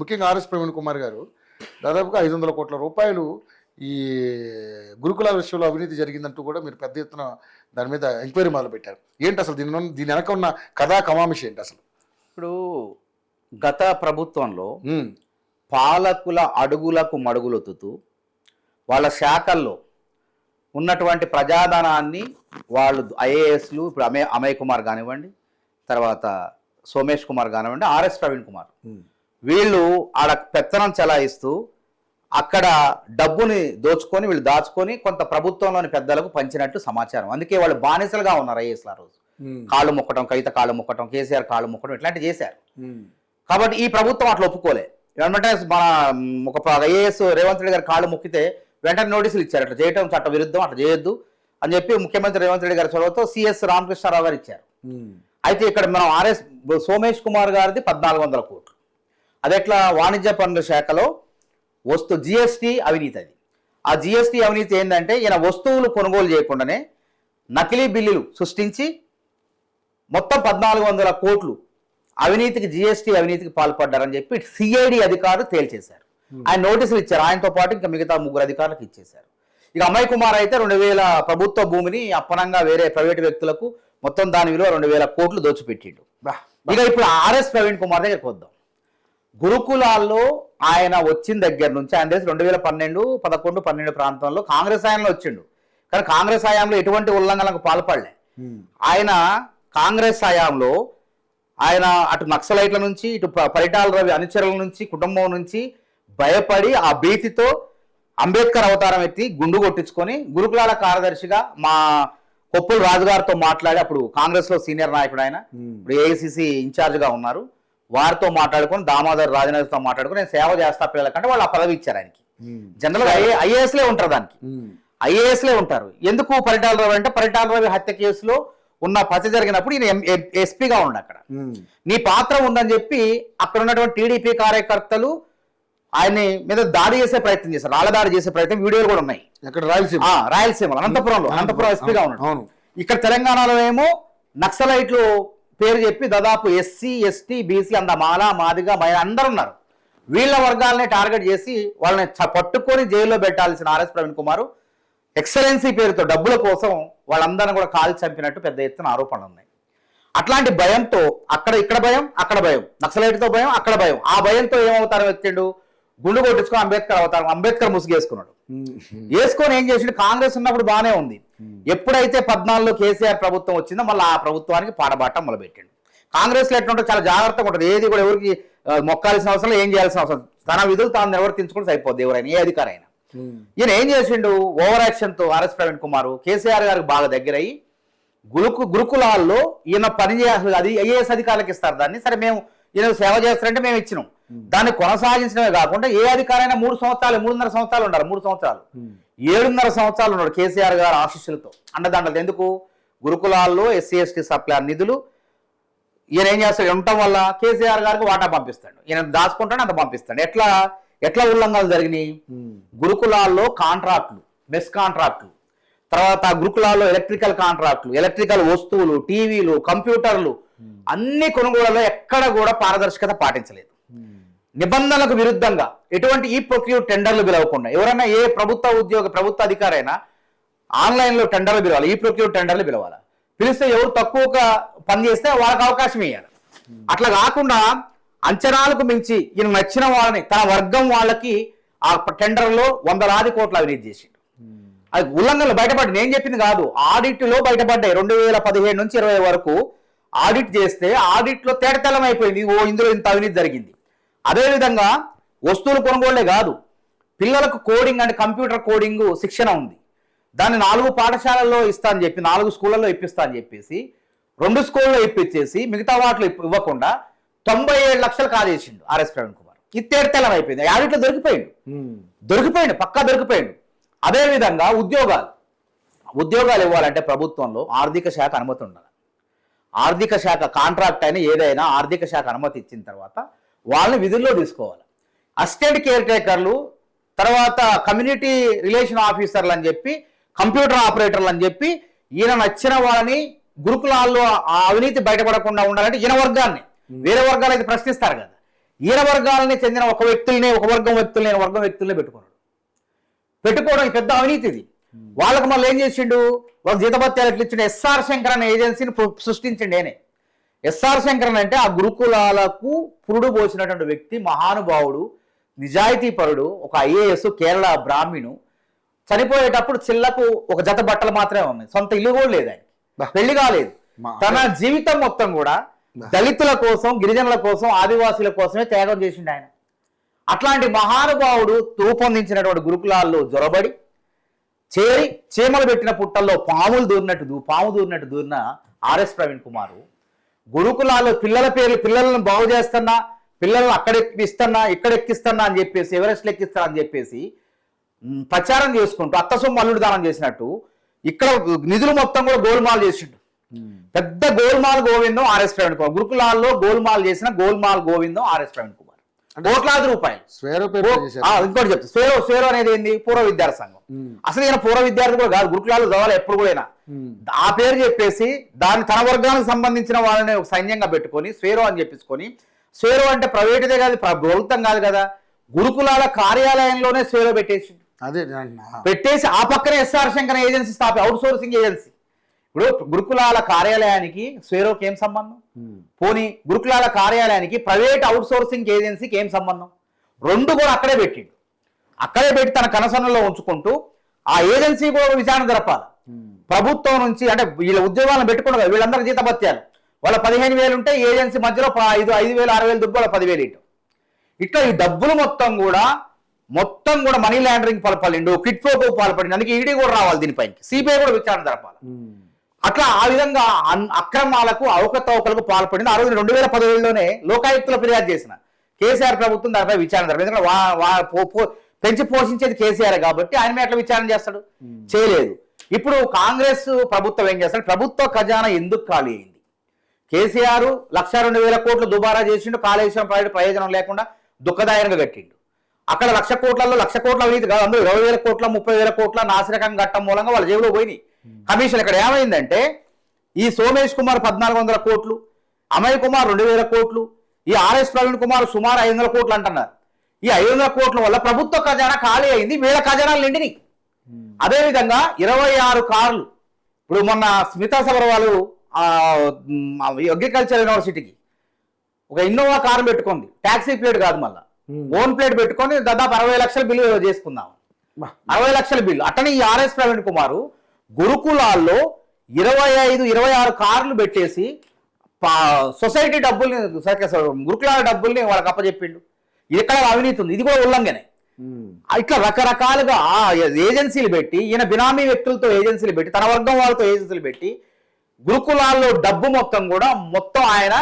ముఖ్యంగా ఆర్ఎస్ ప్రవీణ్ కుమార్ గారు దాదాపుగా 500 కోట్ల రూపాయలు ఈ గురుకులాల విషయంలో అవినీతి జరిగిందంటూ కూడా మీరు పెద్ద ఎత్తున దాని మీద ఎంక్వైరీ మొదలుపెట్టారు. ఏంటి అసలు దీని వెనక ఉన్న కథా కమామిషి ఏంటి అసలు? ఇప్పుడు గత ప్రభుత్వంలో పాలకుల అడుగులకు మడుగులొత్తుతూ వాళ్ళ శాఖల్లో ఉన్నటువంటి ప్రజాధనాన్ని వాళ్ళు ఐఏఎస్లు ఇప్పుడు అమయ్ కుమార్ కానివ్వండి, తర్వాత సోమేష్ కుమార్ కానివ్వండి, ఆర్ఎస్ ప్రవీణ్ కుమార్, వీళ్ళు ఆడ పెత్తనం చెలాయిస్తూ అక్కడ డబ్బుని దోచుకొని వీళ్ళు దాచుకొని కొంత ప్రభుత్వంలోని పెద్దలకు పంచినట్టు సమాచారం. అందుకే వాళ్ళు బానిసలుగా ఉన్నారు ఐఏఎస్లు ఆ రోజు. కాళ్ళు మొక్కటం, కవిత కాళ్ళు మొక్కటం, కేసీఆర్ కాళ్ళు మొక్కటం ఇట్లాంటివి చేశారు. కాబట్టి ఈ ప్రభుత్వం అట్లా ఒప్పుకోలే. ఏమంటే మన ఒక ఐఏఎస్ రేవంత్ రెడ్డి గారు కాళ్ళు మొక్కితే వెంటనే నోటీసులు ఇచ్చారు, అట్లా చేయటం చట్ట విరుద్ధం, అట్లా చేయొద్దు అని చెప్పి ముఖ్యమంత్రి రేవంత్ రెడ్డి గారి చొరవతో సిఎస్ రామకృష్ణారావు గారు ఇచ్చారు. అయితే ఇక్కడ మనం సోమేష్ కుమార్ గారిది 1400 కోట్లు. అది ఎట్లా వాణిజ్య పన్నుల శాఖలో జిఎస్టీ అవినీతి. అది ఆ జిఎస్టీ అవినీతి ఏంటంటే ఈయన వస్తువులు కొనుగోలు చేయకుండానే నకిలీ బిల్లులు సృష్టించి మొత్తం 1400 కోట్లు అవినీతికి జిఎస్టీ అవినీతికి పాల్పడ్డారని చెప్పి సిఐడి అధికారులు తేల్చేశారు. ఆయన నోటీసులు ఇచ్చారు. ఆయనతో పాటు ఇంకా మిగతా 3 అధికారులకు ఇచ్చేశారు. ఇక అమయ్ కుమార్ అయితే 2000 ప్రభుత్వ భూమిని అప్పనంగా వేరే ప్రైవేటు వ్యక్తులకు మొత్తం దాని విలువ 2000 కోట్లు దోచిపెట్టిండు. ఇక ఇప్పుడు ఆర్ఎస్ ప్రవీణ్ కుమార్ దగ్గరికి వద్దాం. గురుకులాల్లో ఆయన వచ్చిన దగ్గర నుంచి ఆయన దేశం 2012, 11, 12 ప్రాంతంలో కాంగ్రెస్ హయాంలో వచ్చిండు. కానీ కాంగ్రెస్ హయాంలో ఎటువంటి ఉల్లంఘనలకు పాల్పడలే. ఆయన కాంగ్రెస్ హయాంలో ఆయన అటు నక్సలైట్ల నుంచి, ఇటు పరిటాల రవి అనుచరుల నుంచి, కుటుంబం నుంచి భయపడి ఆ భీతితో అంబేద్కర్ అవతారం ఎత్తి గుండు కొట్టించుకొని గురుకులాల కార్యదర్శిగా మా కొప్పుల రాజుగారితో మాట్లాడి, అప్పుడు కాంగ్రెస్ లో సీనియర్ నాయకుడు ఆయన, ఇప్పుడు ఏఐసిసి ఇన్ఛార్జ్గా ఉన్నారు, వారితో మాట్లాడుకొని దామోదర్ రాజనగర్తో మాట్లాడుకొని నేను సేవ చేస్తా పిల్లలకంటే వాళ్ళు ఆ పదవి ఇచ్చారు ఆయనకి. జనరల్ గా ఐఏఎస్లే ఉంటారు, దానికి ఐఏఎస్లే ఉంటారు. ఎందుకు పరిటాల రవి అంటే పరిటాల రవి హత్య కేసులో ఉన్న పచ్చ జరిగినప్పుడు ఈయన ఎస్పీగా ఉండి అక్కడ నీ పాత్ర ఉందని చెప్పి అక్కడ ఉన్నటువంటి టీడీపీ కార్యకర్తలు ఆయన మీద దాడి చేసే ప్రయత్నం చేశారు, రాళ్ళ దాడి చేసే ప్రయత్నం, వీడియోలు కూడా ఉన్నాయి. అక్కడ రాయలసీమ అనంతపురం ఎస్పీగా ఉన్నాడు. ఇక్కడ తెలంగాణలో ఏమో నక్సలైట్లు పేరు చెప్పి దాదాపు ఎస్సీ, ఎస్టీ, బీసీ, మాల, మాదిగా, మైనా అందరూ ఉన్నారు. వీళ్ళ వర్గాలనే టార్గెట్ చేసి వాళ్ళని పట్టుకొని జైల్లో పెట్టాల్సిన ఆర్ఎస్ ప్రవీణ్ కుమార్ ఎక్సలెన్సీ పేరుతో డబ్బుల కోసం వాళ్ళందరినీ కూడా కాల్చి చంపినట్టు పెద్ద ఎత్తున ఆరోపణలు ఉన్నాయి. అట్లాంటి భయంతో ఇక్కడ భయం, అక్కడ భయం, నక్సలైట్తో భయం, అక్కడ భయం, ఆ భయంతో ఏమవుతారో వచ్చిండు గుండు కొట్టించుకొని అంబేద్కర్ అవతారం, అంబేద్కర్ ముసుగేసుకున్నాడు. వేసుకొని ఏం చేసిండు, కాంగ్రెస్ ఉన్నప్పుడు బాగానే ఉంది, ఎప్పుడైతే 14లో కేసీఆర్ ప్రభుత్వం వచ్చిందో మళ్ళీ ఆ ప్రభుత్వానికి పాడబాటం మొదలుపెట్టిండు. కాంగ్రెస్ లో ఎట్లుంటే చాలా జాగ్రత్తగా ఉంటుంది, ఏది కూడా ఎవరికి మొక్కాల్సిన అవసరం, ఏం చేయాల్సిన అవసరం, తన విధులు తాను నిర్వర్తించుకుంటే సరిపోద్ది ఎవరైనా, ఏ అధికారి అయినా. ఈయన ఏం చేసిండు, ఓవర్ యాక్షన్ తో ఆర్ఎస్ ప్రవీణ్ కుమార్ కేసీఆర్ గారికి బాగా దగ్గరయ్యి గురుకులాల్లో ఈయన పని చేయాల్సి, అది ఐఏఎస్ అధికారులకు ఇస్తారు దాన్ని, సరే మేము ఈయన సేవ చేస్తారంటే మేము ఇచ్చినాం, దాన్ని కొనసాగించడమే కాకుండా ఏ అధికారైనా 3 సంవత్సరాలు 3.5 సంవత్సరాలు ఉండాలి, 3 సంవత్సరాలు 7.5 సంవత్సరాలు ఉన్నాడు కేసీఆర్ గారు ఆశీస్సులతో అండదండలు. ఎందుకు, గురుకులాల్లో ఎస్సీ ఎస్టీ సప్లై నిధులు ఈయన ఏం చేస్తాడు, ఉండటం వల్ల కేసీఆర్ గారికి వాటా పంపిస్తాడు, ఈయన దాచుకుంటాడు అంత పంపిస్తాడు. ఎట్లా ఉల్లంఘనలు జరిగినాయి, గురుకులాల్లో కాంట్రాక్టులు, మెస్ కాంట్రాక్టులు, తర్వాత గురుకులాల్లో ఎలక్ట్రికల్ కాంట్రాక్టులు, ఎలక్ట్రికల్ వస్తువులు, టీవీలు, కంప్యూటర్లు, అన్ని కొనుగోళ్లలో ఎక్కడ కూడా పారదర్శకత పాటించలేదు. నిబంధనలకు విరుద్ధంగా ఎటువంటి ఈ ప్రొక్యూర్ టెండర్లు పిలవకుండా, ఎవరైనా ఏ ప్రభుత్వ అధికారైనా ఆన్లైన్లో టెండర్లు పిలవాలి, ఈ ప్రొక్యూర్ టెండర్లు పిలవాలి, పిలిస్తే ఎవరు తక్కువగా పని చేస్తే వాళ్ళకి అవకాశం ఇవ్వాలి. అట్లా కాకుండా అంచనాలకు మించి ఈయన నచ్చిన వాళ్ళని, తన వర్గం వాళ్ళకి ఆ టెండర్లో 100 కోట్ల అవినీతి చేసిండు. అది ఉల్లంఘనలు బయటపడి, నేను చెప్పింది కాదు, ఆడిట్లో బయటపడ్డాయి. 2017 నుంచి 20 వరకు ఆడిట్ చేస్తే ఆడిట్లో తేటతెల్లం అయిపోయింది, ఇందులో ఇంత అవినీతి జరిగింది. అదేవిధంగా వస్తువులు కొనుగోళ్లే కాదు, పిల్లలకు కోడింగ్ అంటే కంప్యూటర్ కోడింగ్ శిక్షణ ఉంది, దాన్ని 4 పాఠశాలల్లో ఇస్తా అని చెప్పి 4 స్కూళ్ళల్లో ఇప్పిస్తా అని చెప్పేసి 2 స్కూళ్ళలో ఇప్పించేసి మిగతా వాటిలో ఇవ్వకుండా 97 లక్షలు కాజేసిండు ఆర్ఎస్ ప్రవీణ్ కుమార్. ఇది తేటతెల్లం అయిపోయింది, ఆడిట్లో దొరికిపోయిండు, పక్కా దొరికిపోయిండు. అదేవిధంగా ఉద్యోగాలు ఇవ్వాలంటే ప్రభుత్వంలో ఆర్థిక శాఖ అనుమతి ఉండాలి. ఆర్థిక శాఖ కాంట్రాక్ట్ అయినా ఏదైనా ఆర్థిక శాఖ అనుమతి ఇచ్చిన తర్వాత వాళ్ళని విధుల్లో తీసుకోవాలి. అసిస్టెంట్ కేర్ టేకర్లు, తర్వాత కమ్యూనిటీ రిలేషన్ ఆఫీసర్లు అని చెప్పి, కంప్యూటర్ ఆపరేటర్లు అని చెప్పి, ఈయన నచ్చిన వాళ్ళని గురుకులాల్లో ఆ అవినీతి బయటపడకుండా ఉండాలంటే ఈయన వర్గాన్ని, వేరే వర్గాలు అయితే ప్రశ్నిస్తారు కదా, ఈయన వర్గాలని చెందిన ఒక వర్గం వ్యక్తుల్ని పెట్టుకోవడం పెద్ద అవినీతి ఇది. వాళ్ళకి మళ్ళీ ఏం చేసిండు, వాళ్ళ జీతభత్యాలు ఎట్లా ఇచ్చిండు, ఎస్ఆర్ శంకరన్ ఏజెన్సీని సృష్టించండి. నేనే ఎస్ఆర్ శంకరన్ అంటే ఆ గురుకులాలకు పురుడు పోసినటువంటి వ్యక్తి, మహానుభావుడు, నిజాయితీపరుడు, ఒక ఐఏఎస్, కేరళ బ్రాహ్మణు. చనిపోయేటప్పుడు చిల్లకు ఒక జత బట్టలు మాత్రమే ఉన్నాయి, సొంత ఇల్లు కూడా లేదు, ఆయన పెళ్లి కాలేదు. తన జీవితం మొత్తం కూడా దళితుల కోసం, గిరిజనుల కోసం, ఆదివాసీల కోసమే త్యాగం చేసిండు ఆయన. అట్లాంటి మహానుభావుడు రూపొందించినటువంటి గురుకులాల్లో జొరబడి చేరి చీమలు పెట్టిన పుట్టల్లో పాము దూరినట్టు దూరిన ఆర్ఎస్ ప్రవీణ్ కుమార్ గురుకులాల్లో పిల్లలను బాగు చేస్తున్నా, పిల్లలను అక్కడ ఎక్కిస్తున్నా, ఇక్కడ ఎక్కిస్తున్నా అని చెప్పేసి, ఎవరెస్ట్ ఎక్కిస్తున్నా అని చెప్పేసి ప్రచారం చేసుకుంటూ అత్తసొమ్ము అల్లుడు దానం చేసినట్టు ఇక్కడ నిధులు మొత్తం కూడా గోల్మాల్ చేసిండు. పెద్ద గోల్మాల్ గోవిందం ఆర్ఎస్ ప్రవీణ్ కుమార్. గురుకులాల్లో గోల్మాల్ చేసిన గోల్మాల్ గోవిందం ఆర్ఎస్ ప్రవీణ్ కుమార్. కోట్లాది రూపాయలు. ఇంకోటి చెప్తా, స్వేరో అనేది ఏంది, పూర్వ విద్యార్థి సంఘం. అసలు ఈయన పూర్వ విద్యార్థి కూడా కాదు, గురుకులాల్లో చదవాలి ఎప్పుడు కూడా. ఆ పేరు చెప్పేసి దాని తన వర్గానికి సంబంధించిన వాళ్ళని ఒక సైన్యంగా పెట్టుకొని స్వేరో అని చెప్పించుకొని, స్వేరో అంటే ప్రైవేట్దే కాదు, ప్రభుత్వం కాదు కదా, గురుకులాల కార్యాలయంలోనే స్వేరో పెట్టేసి ఆ పక్కనే SR Shankar agency outsourcing agency. ఇప్పుడు గురుకులాల కార్యాలయానికి స్వేరోకి ఏం సంబంధం, పోనీ గురుకులాల కార్యాలయానికి ప్రైవేట్ అవుట్ సోర్సింగ్ ఏజెన్సీకి ఏం సంబంధం? రెండు కూడా అక్కడే పెట్టిండు. అక్కడే పెట్టి తన కనసనలో ఉంచుకుంటూ ఆ ఏజెన్సీ కూడా విచారణ జరపాలి. ప్రభుత్వం నుంచి అంటే వీళ్ళ ఉద్యోగాలను పెట్టుకున్నారు, వీళ్ళందరూ జీతభత్యాలు, వాళ్ళ 15,000 ఉంటే ఏజెన్సీ మధ్యలో 5,000, 6,000 దుబ్బ 10,000 ఇటు. ఇట్లా ఈ డబ్బులు మొత్తం కూడా మనీ లాండరింగ్ పాల్పడిండు, కిట్ ప్రోకు పాల్పడిండు. అందుకే ఈడీ కూడా రావాలి, దీనిపైన సిబిఐ కూడా విచారణ జరపాలి. అట్లా ఆ విధంగా అక్రమాలకు, అవకతవకలకు పాల్పడింది. ఆ రోజు 2015లోనే లోకాయుక్తుల ఫిర్యాదు చేసిన కేసీఆర్ ప్రభుత్వం దానిపై విచారణ జరపదు. ఎందుకంటే పెంచి పోషించేది కేసీఆర్ కాబట్టి ఆయన మీద ఎట్లా విచారణ చేస్తాడు, చేయలేదు. ఇప్పుడు కాంగ్రెస్ ప్రభుత్వం ఏం చేస్తాడు, ప్రభుత్వ ఖజానా ఎందుకు ఖాళీ అయింది? కేసీఆర్ 1,02,000 కోట్లు దుబారా చేసిండు, కాళేశ్వరం ప్రాజెక్టు ప్రయోజనం లేకుండా దుఃఖదాయంగా కట్టిండు. అక్కడ 1,00,000 కోట్లలో 1,00,000 కోట్ల అవినీతి కాదు, అందులో 20,000 కోట్ల 30,000 కోట్ల నాసిరకం కట్టడం మూలంగా వాళ్ళ జేబులో పోయినాయి కమిషన్. ఇక్కడ ఏమైందంటే ఈ సోమేష్ కుమార్ 1,400 కోట్లు, అమయ్ కుమార్ 2,000 కోట్లు, ఈ ఆర్ఎస్ ప్రవీణ్ కుమార్ సుమారు 500 కోట్లు అంటున్నారు. ఈ 500 కోట్ల వల్ల ప్రభుత్వ ఖజానా ఖాళీ అయింది, వీళ్ళ ఖజానాలు నిండిని. అదేవిధంగా 26 కార్లు, ఇప్పుడు మొన్న స్మితా సబర్వాల్ అగ్రికల్చర్ యూనివర్సిటీకి ఒక ఇన్నోవా కారు పెట్టుకుంది, ట్యాక్సీ ప్లేట్ కాదు, మళ్ళీ ఓన్ ప్లేట్ పెట్టుకొని దాదాపు 60 లక్షల బిల్లు చేసుకుందాం, 60 లక్షల బిల్లు. అట్టనే ఈ ఆర్ఎస్ ప్రవీణ్ కుమార్ గురుకులాల్లో 25-26 కార్లు పెట్టేసి సొసైటీ డబ్బుల్ని, గురుకులాల డబ్బుల్ని వాళ్ళకి అప్పచెప్పిండు. ఇక్కడ అవినీతి ఉంది, ఇది కూడా ఉల్లంఘనే. ఇట్లా రకరకాలుగా ఏజెన్సీలు పెట్టి, ఈయన బినామీ వ్యక్తులతో ఏజెన్సీలు పెట్టి, తన వర్గం వాళ్ళతో ఏజెన్సీలు పెట్టి గురుకులాల్లో డబ్బు మొత్తం ఆయన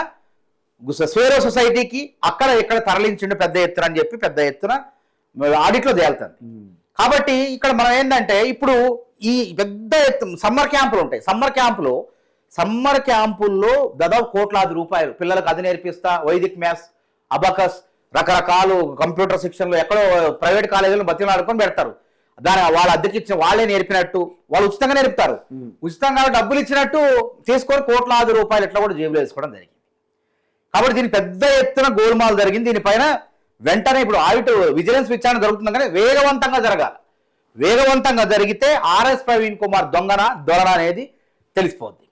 స్వేరో సొసైటీకి అక్కడ ఇక్కడ తరలించిండు పెద్ద ఎత్తున అని చెప్పి పెద్ద ఎత్తున ఆడిట్లో తేలుతుంది. కాబట్టి ఇక్కడ మనం ఏంటంటే ఇప్పుడు ఈ పెద్ద ఎత్తు సమ్మర్ క్యాంపులు ఉంటాయి, సమ్మర్ క్యాంపుల్లో దాదాపు కోట్లాది రూపాయలు పిల్లలకు అది నేర్పిస్తా, వైదిక్ మ్యాథ్స్, అబకస్, రకరకాలు కంప్యూటర్ శిక్షణలు ఎక్కడో ప్రైవేట్ కాలేజీలో బతిలాడుకొని పెడతారు. దాని వాళ్ళ అద్దెకిచ్చిన వాళ్ళే నేర్పినట్టు, వాళ్ళు ఉచితంగా నేర్పుతారు, ఉచితంగా డబ్బులు ఇచ్చినట్టు తీసుకొని కోట్లాది రూపాయలు ఎట్లా కూడా జేబులో వేసుకోవడం జరిగింది. కాబట్టి దీని పెద్ద ఎత్తున గోల్మాల్ జరిగింది. దీనిపైన వెంటనే ఇప్పుడు ఆడిట్ విజిలెన్స్ విచారణ జరుగుతుంది, కానీ వేగవంతంగా జరగాలి. వేగవంతంగా జరిగితే ఆర్ఎస్ ప్రవీణ్ కుమార్ దొరన అనేది తెలిసిపోద్ది.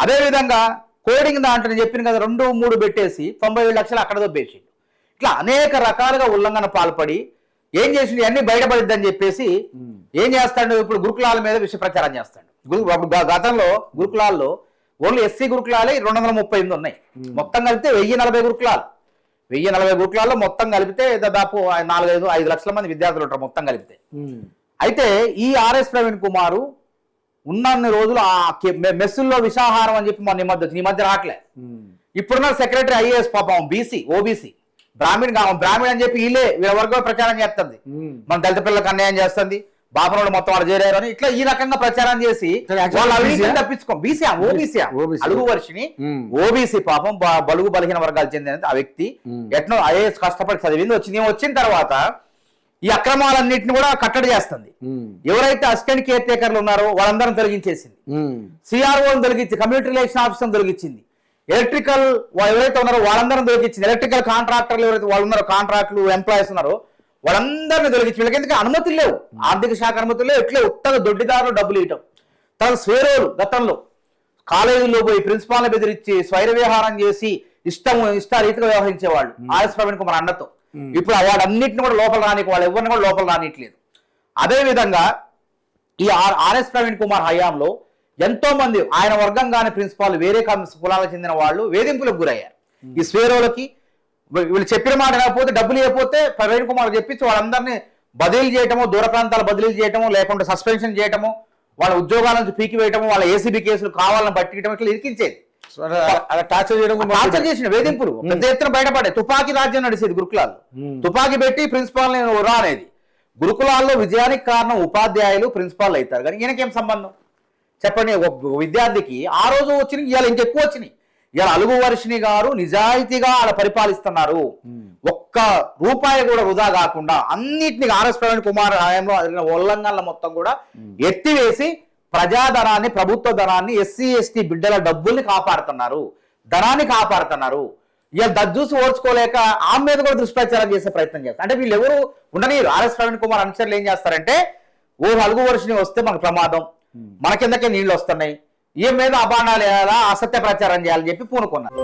అదేవిధంగా కోడింగ్ దాంట్లో చెప్పిన కదా 2-3 పెట్టేసి 97 లక్షలు అక్కడ దొబ్బేసిండు. ఇట్లా అనేక రకాలుగా ఉల్లంఘన పాల్పడి ఏం చేసిండు, అన్ని బయటపడిద్దని చెప్పేసి ఏం చేస్తాడు, ఇప్పుడు గురుకులాల మీద విషయ ప్రచారం చేస్తాడు. గతంలో గురుకులాల్లో ఓన్లీ ఎస్సీ గురుకులాలే 238 ఉన్నాయి, మొత్తం కలిపితే 1040 గురుకులాలు. 1040 గురుకులాల్లో మొత్తం కలిపితే దాదాపు 4-5 లక్షల మంది విద్యార్థులు ఉంటారు మొత్తం కలిపితే. అయితే ఈ ఆర్ఎస్ ప్రవీణ్ కుమారు ఉన్నన్ని రోజులు ఆ మెస్సుల్లో విషాహారం అని చెప్పి మన ఈ మధ్య రావట్లే. ఇప్పుడున్న సెక్రటరీ ఐఏఎస్ పాపం ఓబీసీ బ్రాహ్మణ్ అని చెప్పి వీళ్ళ వర్గం ప్రచారం చేస్తుంది, మన దళిత పిల్లలకు అన్యాయం చేస్తుంది, బాపనోళ్ళు మొత్తం వాళ్ళు చేరారు అని ఇట్లా ఈ రకంగా ప్రచారం చేసి వాళ్ళ అవినీతిని తప్పించుకో. ఓబీసీ అడుగు వర్షిని ఓబీసీ పాపం బలుగు బలహీన వర్గాలు చెందిన ఆ వ్యక్తి ఎట్నో ఐఏఎస్ కష్టపడి చదివింది, వచ్చిన తర్వాత ఈ అక్రమాలన్నింటినీ కూడా కట్టడి చేస్తుంది. ఎవరైతే అసిస్టెంట్ కేర్ టేకర్లు ఉన్నారో వాళ్ళందరం తొలగించేసింది, సిఆర్ఓని తొలగించి కమ్యూనిటీ రిలేషన్ ఆఫీసర్ని తొలగించింది, ఎలక్ట్రికల్ ఎవరైతే ఉన్నారో వాళ్ళందరినీ దొరికించింది. ఎలక్ట్రికల్ కాంట్రాక్టర్లు ఎవరైతే వాళ్ళు ఉన్నారో, కాంట్రాక్టులు ఎంప్లాయీస్ ఉన్నారో వాళ్ళందరినీ దొరికించి వీళ్ళకి ఎందుకంటే అనుమతులు లేవు, ఆర్థిక శాఖ అనుమతులు లేవు. ఇట్లే ఉత్తగా దొడ్డిదారులు డబ్బులు ఇవ్వటం. తన స్వేరోలు గతంలో కాలేజీలో పోయి ప్రిన్సిపాల్ని బెదిరించి స్వైర విహారం చేసి ఇష్టారీతిగా వ్యవహరించేవాళ్ళు ఆర్ఎస్ ప్రవీణ్ కుమార్ అన్నతో. ఇప్పుడు వాడన్నింటిని కూడా లోపల రానికి, వాళ్ళు ఎవరిని కూడా లోపల రానిట్లేదు. అదేవిధంగా ఈ ఆర్ఎస్ ప్రవీణ్ కుమార్ హయాంలో ఎంతో మంది ఆయన వర్గంగానే ప్రిన్సిపాల్ వేరే కులాలకు చెందిన వాళ్ళు వేధింపులకు గురయ్యారు. ఈ స్వేరోలకి వీళ్ళు చెప్పిన మాట లేకపోతే డబ్బులు ఇవ్వకపోతే ప్రవీణ్ కుమార్ చెప్పించి వాళ్ళందరినీ బదిలీ చేయటము, దూర ప్రాంతాలు బదిలీ చేయటము, లేకుంటే సస్పెన్షన్ చేయటము, వాళ్ళ ఉద్యోగాల నుంచి పీకి వేయటము, వాళ్ళ ఏసీబీ కేసులు కావాలని పట్టించడం, ఇట్లా ఇరికించేది. టార్చర్ చేసిన వేధింపులు పెద్ద ఎత్తున బయటపడే. తుపాకీ రాజ్యం నడిచేది గురుకులాల్లో. తుపాకీ పెట్టి ప్రిన్సిపాల్ రా అనేది. గురుకులాల్లో విజయానికి కారణం ఉపాధ్యాయులు, ప్రిన్సిపాల్ అవుతారు. కానీ ఈయనకేం సంబంధం చెప్పండి? ఒక విద్యార్థికి ఆ రోజు వచ్చినాయి, ఇవాళ ఇంకెక్కువ వచ్చినాయి. ఇవాళ అలుగు వర్షిణి గారు నిజాయితీగా అలా పరిపాలిస్తున్నారు. ఒక్క రూపాయి కూడా వృధా కాకుండా అన్నిటినీ ఆర్ఎస్ ప్రవీణ్ కుమార్ హయాంలో జరిగిన ఉల్లంఘనల మొత్తం కూడా ఎత్తివేసి ప్రజాధనాన్ని, ప్రభుత్వ ధనాన్ని, ఎస్సీ ఎస్టీ బిడ్డల డబ్బుల్ని కాపాడుతున్నారు, ధనాన్ని కాపాడుతున్నారు. ఇక దజ్జూసి ఓర్చుకోలేక ఆమె మీద కూడా దుష్ప్రచారం చేసే ప్రయత్నం చేస్తారు. అంటే వీళ్ళు ఎవరు ఉండనీరు. ఆర్ఎస్ ప్రవీణ్ కుమార్ అనుచరులు ఏం చేస్తారంటే, అలుగు వర్షిణి వస్తే మనకు ప్రమాదం, మన కిందకే నీళ్లు వస్తున్నాయి, ఈ మీద అబాండాలు వేయాలా, అసత్య ప్రచారం చేయాలని చెప్పి పూనుకున్నారు.